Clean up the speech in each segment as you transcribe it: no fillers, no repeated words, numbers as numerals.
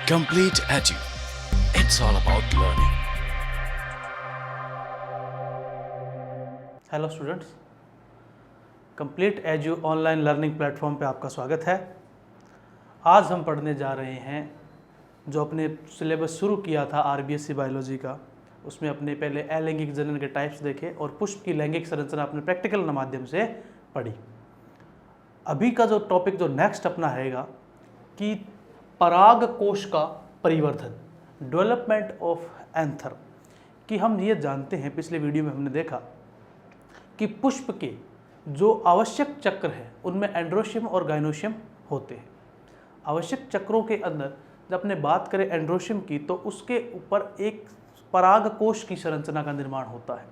Complete Edu. It's all about learning. Hello students, complete edu online learning platform पे आपका स्वागत है। आज हम पढ़ने जा रहे हैं जो अपने सिलेबस शुरू किया था आरबीएससी बायोलॉजी का, उसमें अपने पहले अलैंगिक जनन के टाइप्स देखे और पुष्प की लैंगिक संरचना अपने प्रैक्टिकल माध्यम से पढ़ी। अभी का जो टॉपिक जो नेक्स्ट अपना रहेगा कि पराग कोश का परिवर्धन, डेवलपमेंट ऑफ एंथर। कि हम ये जानते हैं, पिछले वीडियो में हमने देखा कि पुष्प के जो आवश्यक चक्र है उनमें एंड्रोशियम और गाइनोशियम होते हैं। आवश्यक चक्रों के अंदर जब अपने बात करें एंड्रोशियम की, तो उसके ऊपर एक पराग कोश की संरचना का निर्माण होता है।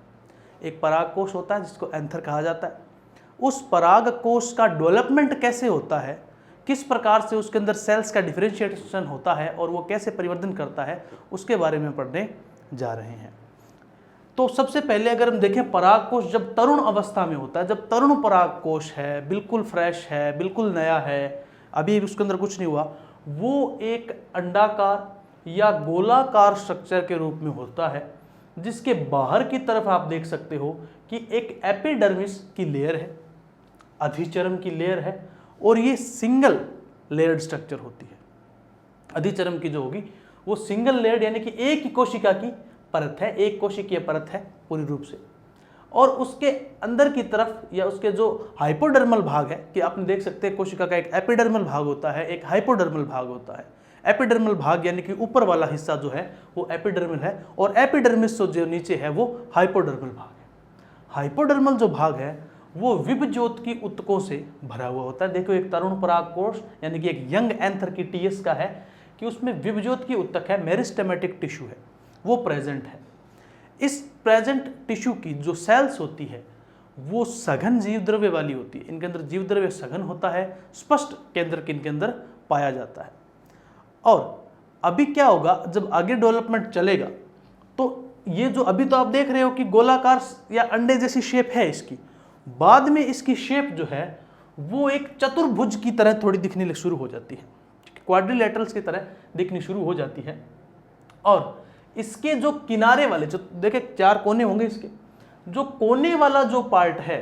एक पराग कोश होता है जिसको एंथर कहा जाता है। उस पराग कोश का डेवलपमेंट कैसे होता है, किस प्रकार से उसके अंदर सेल्स का डिफरेंशिएशन होता है और वो कैसे परिवर्तन करता है, उसके बारे में पढ़ने जा रहे हैं। तो सबसे पहले अगर हम देखें, पराग कोश जब तरुण अवस्था में होता है, जब तरुण पराग कोश है, बिल्कुल फ्रेश है, बिल्कुल नया है, अभी उसके अंदर कुछ नहीं हुआ, वो एक अंडाकार या गोलाकार स्ट्रक्चर के रूप में होता है, जिसके बाहर की तरफ आप देख सकते हो कि एक एपिडर्मिस की लेयर है, अधिचर्म की लेयर है, और ये सिंगल लेयर्ड स्ट्रक्चर होती है। अधिचर्म की जो होगी वो सिंगल लेयर्ड यानी कि एक ही कोशिका की परत है, एक कोशिकीय परत है पूरी रूप से। और उसके अंदर की तरफ या उसके जो हाइपोडर्मल भाग है, कि आपने देख सकते हैं कोशिका का एक एपिडर्मल भाग होता है, एक हाइपोडर्मल भाग होता है। एपिडर्मल भाग यानी कि ऊपर वाला हिस्सा जो है वो एपिडर्मल है, और एपिडर्मिस जो नीचे है वो हाइपोडर्मल भाग है। हाइपोडर्मल जो भाग है वो विभज्योत की उत्तकों से भरा हुआ होता है। देखो, एक तरुण पराग कोश यानी कि एक यंग एंथर की टीएस का है कि उसमें विभज्योत की उत्तक है, मेरिस्टेमेटिक टिश्यू है, वो प्रेजेंट है। इस प्रेजेंट टिश्यू की जो सेल्स होती है वो सघन जीव द्रव्य वाली होती है। इनके अंदर जीव द्रव्य सघन होता है, स्पष्ट केंद्र इनके अंदर पाया जाता है। और अभी क्या होगा, जब आगे डेवलपमेंट चलेगा तो ये जो अभी तो आप देख रहे हो कि गोलाकार या अंडे जैसी शेप है इसकी, बाद में इसकी शेप जो है वो एक चतुर्भुज की तरह थोड़ी दिखने शुरू हो जाती है, क्वाड्रिलेटरल्स की तरह दिखनी शुरू हो जाती है। और इसके जो किनारे वाले, जो देखे 4 कोने होंगे, इसके जो कोने वाला जो पार्ट है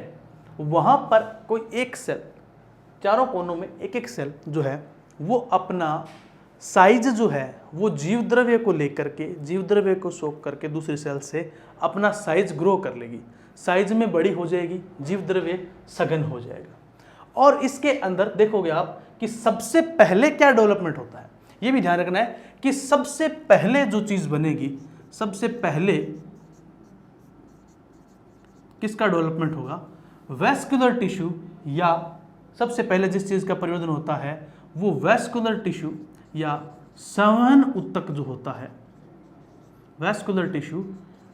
वहां पर कोई एक सेल, चारों कोनों में एक एक सेल जो है वो अपना साइज जो है वो जीव द्रव्य को लेकर के, जीव द्रव्य को सोख करके दूसरी सेल से अपना साइज ग्रो कर लेगी, साइज में बड़ी हो जाएगी, जीव द्रव्य सघन हो जाएगा। और इसके अंदर देखोगे आप कि सबसे पहले क्या डेवलपमेंट होता है, ये भी ध्यान रखना है कि सबसे पहले जो चीज बनेगी, सबसे पहले किसका डेवलपमेंट होगा, वेस्कुलर टिश्यू, या सबसे पहले जिस चीज का परिवर्तन होता है वो वेस्कुलर टिश्यू या संवहन उत्तक जो होता है, वेस्कुलर टिश्यू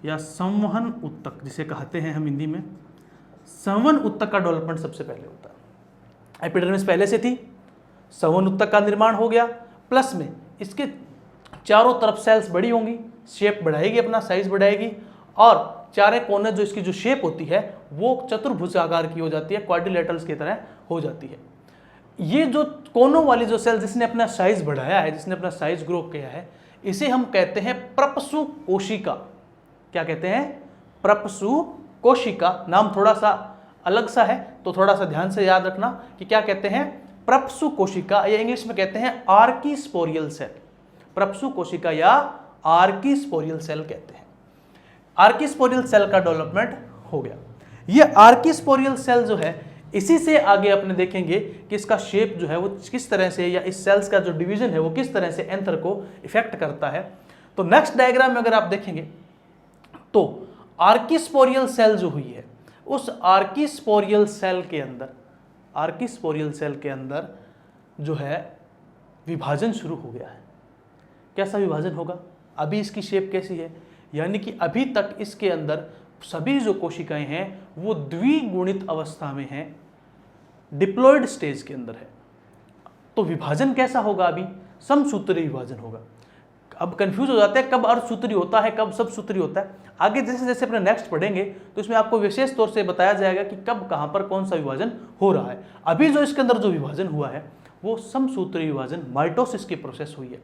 या संवहन उत्तक जिसे कहते हैं हम हिंदी में, संवहन उत्तक का डेवलपमेंट सबसे पहले होता है। एपिडर्मिस पहले से थी, संवहन उत्तक का निर्माण हो गया, प्लस में इसके चारों तरफ सेल्स बड़ी होंगी, शेप बढ़ाएगी, अपना साइज बढ़ाएगी, और चारे कोने जो इसकी जो शेप होती है वो चतुर्भुजाकार की हो जाती है, क्वाड्रिलेटरल्स की तरह हो जाती है। ये जो कोनों वाली जो सेल जिसने अपना साइज बढ़ाया है, जिसने अपना साइज ग्रो किया है, इसे हम कहते हैं प्रपसु कोशिका। क्या कहते हैं, प्रपसु कोशिका। नाम थोड़ा सा अलग सा है तो थोड़ा सा ध्यान से याद रखना कि क्या कहते हैं, प्रपसु कोशिका, या इंग्लिश में कहते हैं आर्कीस्पोरियल सेल। प्रपसु कोशिका या आर्कीस्पोरियल सेल कहते हैं। आर्कीस्पोरियल सेल का डेवलपमेंट हो गया। ये आर्कीस्पोरियल सेल जो है, इसी से आगे अपने देखेंगे कि इसका शेप जो है वो किस तरह से, या इस सेल्स का जो डिवीजन है वो किस तरह से एंथर को इफेक्ट करता है। तो नेक्स्ट डायग्राम में अगर आप देखेंगे तो आर्कीस्पोरियल सेल जो हुई है, उस आर्कीस्पोरियल सेल के अंदर, आर्कीस्पोरियल सेल के अंदर जो है विभाजन शुरू हो गया है। कैसा विभाजन होगा, अभी इसकी शेप कैसी है, यानी कि अभी तक इसके अंदर सभी जो कोशिकाएं हैं वो द्विगुणित अवस्था में हैं, डिप्लॉयड स्टेज के अंदर है। तो विभाजन कैसा होगा, अभी समसूत्री विभाजन होगा। अब कंफ्यूज हो जाते हैं कब अर्धसूत्री होता है, कब सबसूत्री होता है। आगे जैसे जैसे अपने नेक्स्ट पढ़ेंगे तो इसमें आपको विशेष तौर से बताया जाएगा कि कब कहां पर कौन सा विभाजन हो रहा है। अभी जो इसके अंदर जो विभाजन हुआ है वो समसूत्री विभाजन, माइटोसिस की प्रोसेस हुई है।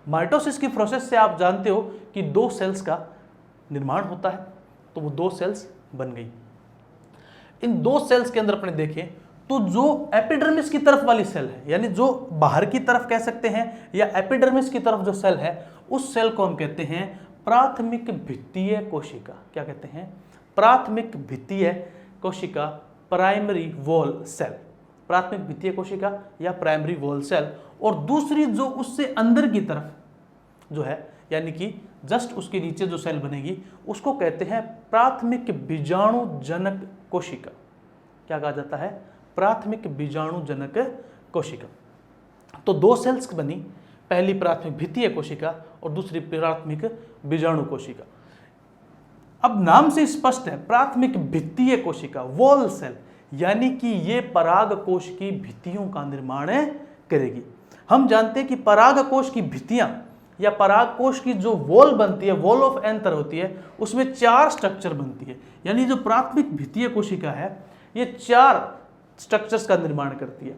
माइटोसिस की प्रोसेस से आप जानते हो कि 2 सेल्स का निर्माण होता है, तो वो 2 सेल्स बन गई। इन 2 सेल्स के अंदर अपने देखें तो जो एपिडर्मिस की तरफ वाली सेल है, यानी जो बाहर की तरफ कह सकते हैं या एपिडर्मिस की तरफ जो सेल है, उस सेल को हम कहते हैं प्राथमिक भित्तीय कोशिका। क्या कहते हैं? प्राथमिक भित्तीय कोशिका, प्राइमरी वॉल सेल, प्राथमिक भित्तीय कोशिका या प्राइमरी वॉल सेल। और दूसरी जो उससे अंदर की तरफ जो है, यानी कि जस्ट उसके नीचे जो सेल बनेगी, उसको कहते हैं प्राथमिक बीजाणुजनक कोशिका। क्या कहा जाता है? प्राथमिक बीजाणुजनक कोशिका। तो 2 सेल्स बनी, पहली प्राथमिक भित्तीय कोशिका और दूसरी प्राथमिक बीजाणु कोशिका। अब नाम से स्पष्ट है, प्राथमिक भित्तीय कोशिका, वॉल सेल, यानी कि ये पराग कोश की भित्तियों का निर्माण करेगी। हम जानते हैं कि पराग कोश की भित्तियां या पराग कोश की जो वॉल बनती है, वॉल ऑफ एंथर होती है, उसमें 4 स्ट्रक्चर बनती है। यानी जो प्राथमिक भित्तीय कोशिका है, ये 4 स्ट्रक्चर्स का निर्माण करती है।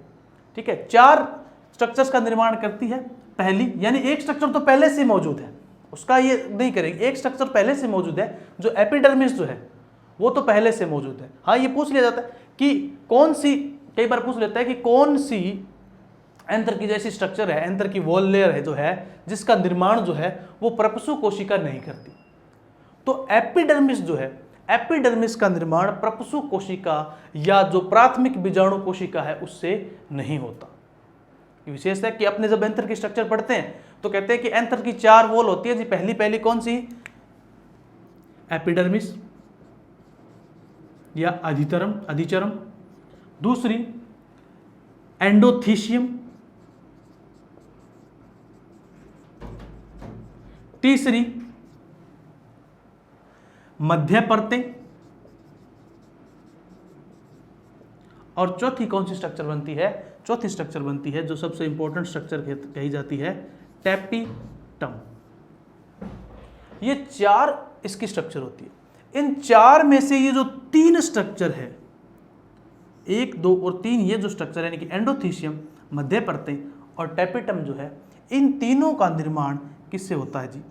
ठीक है, 4 स्ट्रक्चर्स का निर्माण करती है। पहली, यानी एक स्ट्रक्चर तो पहले से मौजूद है, उसका ये नहीं करेगी, एक स्ट्रक्चर पहले से मौजूद है, जो एपिडर्मिस जो है वो तो पहले से मौजूद है। हाँ, ये पूछ लिया जाता है कि कौन सी, कई बार पूछ लेता है कि कौन सी एंथर की जैसी स्ट्रक्चर है, एंथर की वॉल लेयर है जो है, जिसका निर्माण जो है वो प्रपसु कोशिका नहीं करती। तो एपिडर्मिस जो है, एपिडर्मिस का निर्माण प्रपसु कोशिका या जो प्राथमिक बीजाणु कोशिका है उससे नहीं होता। विशेष है कि अपने जब एंथर की स्ट्रक्चर पढ़ते हैं तो कहते हैं कि एंथर की 4 वॉल होती है जी। पहली कौन सी? एपिडर्मिस या अधिचरम। दूसरी एंडोथीशियम। तीसरी मध्य परतें। और चौथी कौन सी स्ट्रक्चर बनती है? चौथी स्ट्रक्चर बनती है जो सबसे इंपॉर्टेंट स्ट्रक्चर कही जाती है, टेपिटम। ये 4 इसकी स्ट्रक्चर होती है। इन 4 में से ये जो 3 स्ट्रक्चर है, 1, 2 और 3, ये जो स्ट्रक्चर है, यानी कि एंडोथीशियम, मध्य परतें और टेपिटम जो है, इन तीनों का निर्माण किससे होता है जी?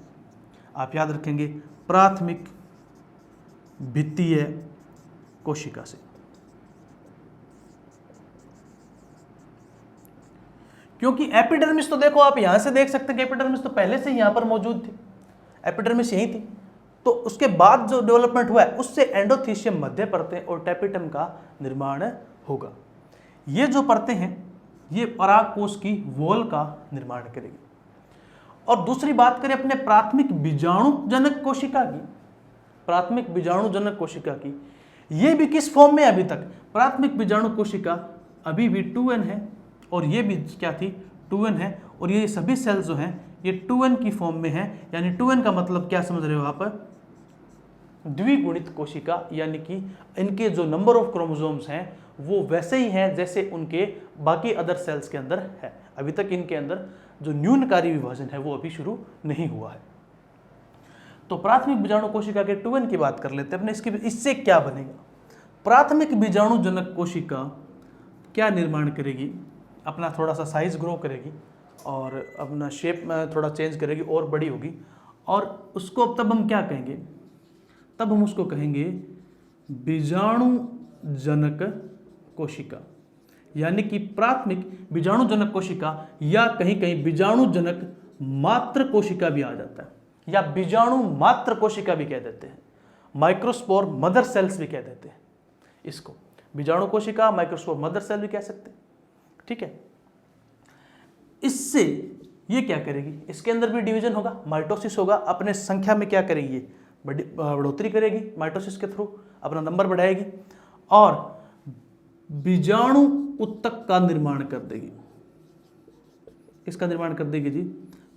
आप याद रखेंगे, प्राथमिक भित्तीय कोशिका से। क्योंकि एपिडर्मिस तो देखो, आप यहां से देख सकते हैं कि एपिडर्मिस तो पहले से यहां पर मौजूद थी, एपिडर्मिस यहीं थी। तो उसके बाद जो डेवलपमेंट हुआ है उससे एंडोथीशियम, मध्य परतें और टेपिटम का निर्माण होगा। ये जो परतें हैं ये परागकोश की वॉल का निर्माण करेगी। और दूसरी बात करें अपने प्राथमिक बीजाणुजनक कोशिका की, प्राथमिक बीजाणुजनक कोशिका की, ये भी किस फॉर्म में अभी तक? प्राथमिक बीजाणु कोशिका अभी भी 2n है और ये भी क्या थी? 2n है। और ये सभी सेल्स जो हैं ये 2n की फॉर्म में है। यानी 2n का मतलब क्या समझ रहे हो आप? द्विगुणित कोशिका, यानी कि इनके जो नंबर ऑफ क्रोमोसोम्स हैं वो वैसे ही हैं जैसे उनके बाकी अदर सेल्स के अंदर है। अभी तक इनके अंदर जो न्यूनकारी विभाजन है वो अभी शुरू नहीं हुआ है। तो प्राथमिक बीजाणु कोशिका के 2n की बात कर लेते हैं अपने। इससे क्या बनेगा? प्राथमिक बीजाणुजनक कोशिका क्या निर्माण करेगी? अपना थोड़ा सा साइज ग्रो करेगी और अपना शेप में थोड़ा चेंज करेगी और बड़ी होगी। और उसको तब हम क्या कहेंगे? तब हम उसको कहेंगे बीजाणुजनक कोशिका, यानी कि प्राथमिक बीजाणुजनक कोशिका, या कहीं कहीं बीजाणुजनक मात्र कोशिका भी आ जाता है, या बीजाणु मात्र कोशिका भी कह देते हैं। माइक्रोस्पोर मदर सेल्स भी कह देते हैं इसको। बीजाणु कोशिका, माइक्रोस्पोर मदर सेल भी कह सकते हैं। ठीक है, इससे ये क्या करेगी? इसके अंदर भी डिवीजन होगा, माइटोसिस होगा। अपने संख्या में क्या करेगी? ये बढ़ोतरी करेगी माइटोसिस के थ्रू, अपना नंबर बढ़ाएगी और बीजाणु उत्तक का निर्माण कर देगी। किसका निर्माण कर देगी जी?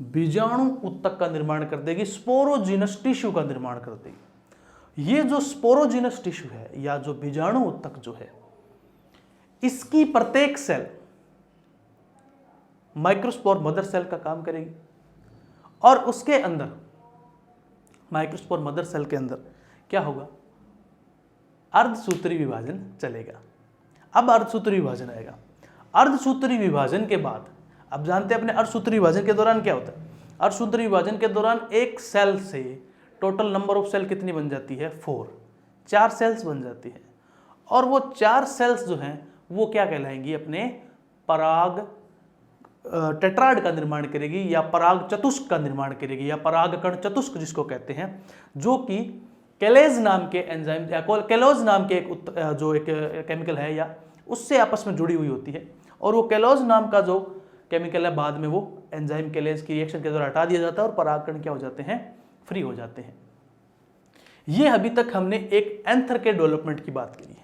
बीजाणु उत्तक का निर्माण कर देगी, स्पोरोजिनस टिश्यू का निर्माण कर देगी। ये जो स्पोरोजिनस टिश्यू है या जो बीजाणु उत्तक जो है, इसकी प्रत्येक सेल माइक्रोस्पोर मदर सेल का काम करेगी और उसके अंदर माइक्रोस्पोर मदर सेल के अंदर क्या होगा? अर्धसूत्री विभाजन चलेगा। अब अर्धसूत्री विभाजन आएगा। अर्धसूत्री विभाजन के बाद, अब जानते हैं अपने अर्धसूत्री विभाजन के दौरान क्या होता है? अर्धसूत्रीय विभाजन के दौरान एक सेल से टोटल नंबर ऑफ सेल कितनी बन जाती है? 4, 4 सेल्स बन जाती है। और वो 4 सेल्स जो हैं वो क्या कहलाएंगी? अपने पराग टेट्राड का निर्माण करेगी या पराग चतुष्क का निर्माण करेगी या परागकण चतुष्क जिसको कहते हैं, जो कि केलेज नाम के एंजाइम या केलोज नाम के जो एक केमिकल है या उससे आपस में जुड़ी हुई होती है। और वो केलोज नाम का जो केमिकल है बाद में वो एंजाइम केलेज की रिएक्शन के द्वारा हटा दिया जाता है और परागकण क्या हो जाते हैं? फ्री हो जाते हैं। ये अभी तक हमने एक एंथर के डेवलपमेंट की बात करी है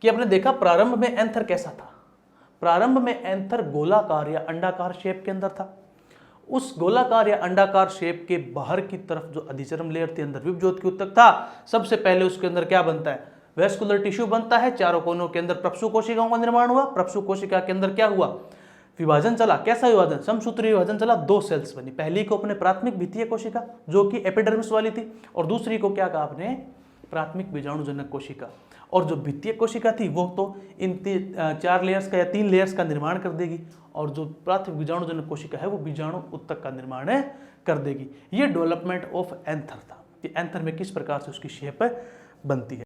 कि आपने देखा प्रारंभ में एंथर कैसा था। प्रारंभ में एंथर गोलाकार या अंडाकार शेप के अंदर था। उस गोलाकार या अंडाकार शेप के बाहर की तरफ जो अधिचर्म लेयर थी, अंदर विभज्योत के ऊतक था, सबसे पहले उसके अंदर क्या बनता है? वेस्कुलर टिश्यू बनता है। चारों कोनों के अंदर प्रपसु कोशिकाओं का निर्माण हुआ। प्रपसु कोशिका के अंदर क्या हुआ? विभाजन चला। कैसा विभाजन? समसूत्रीय विभाजन चला। 2 सेल्स बनी। पहली को अपने प्राथमिक भित्तीय कोशिका जो कि एपिडर्मिस वाली थी, और दूसरी को क्या कहा आपने? प्राथमिक बीजाणुजनक कोशिका। और जो भित्तीय कोशिका थी वो तो इन 4 लेयर्स का या 3 लेयर्स का निर्माण कर देगी, और जो प्राथमिक बीजाणुजनक कोशिका है वो बीजाणु उत्तक का निर्माण कर देगी। ये डेवलपमेंट ऑफ एंथर था कि एंथर में किस प्रकार से उसकी शेप बनती है।